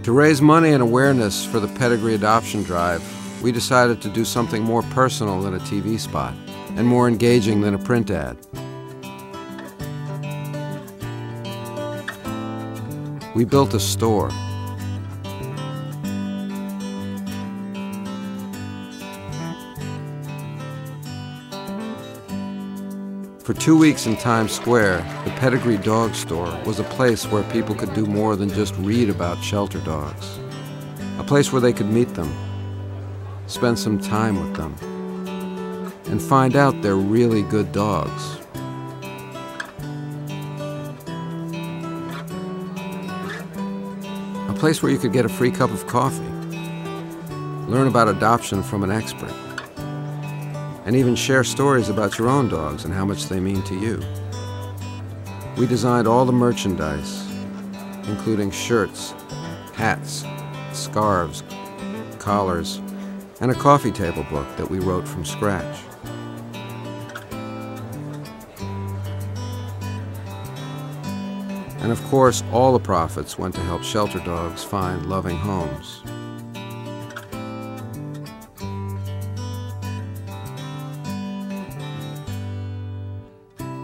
To raise money and awareness for the Pedigree Adoption Drive, we decided to do something more personal than a TV spot and more engaging than a print ad. We built a store. For 2 weeks in Times Square, the Pedigree Dog Store was a place where people could do more than just read about shelter dogs. A place where they could meet them, spend some time with them, and find out they're really good dogs. A place where you could get a free cup of coffee, learn about adoption from an expert, and even share stories about your own dogs and how much they mean to you. We designed all the merchandise, including shirts, hats, scarves, collars, and a coffee table book that we wrote from scratch. And of course, all the profits went to help shelter dogs find loving homes.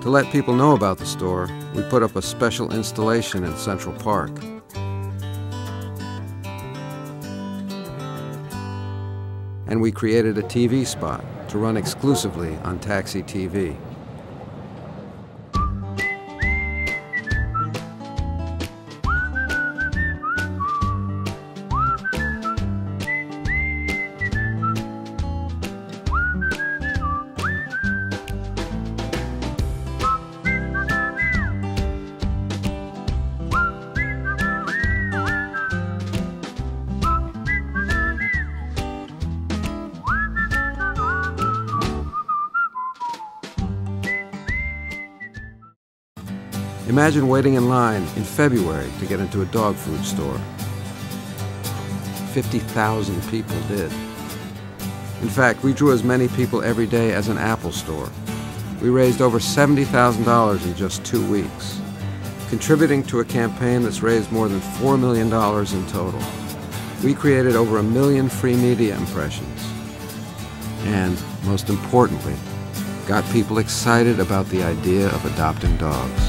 To let people know about the store, we put up a special installation in Central Park. And we created a TV spot to run exclusively on Taxi TV. Imagine waiting in line in February to get into a dog food store. 50,000 people did. In fact, we drew as many people every day as an Apple store. We raised over $70,000 in just 2 weeks, contributing to a campaign that's raised more than $4 million in total. We created over 1 million free media impressions, and, most importantly, got people excited about the idea of adopting dogs.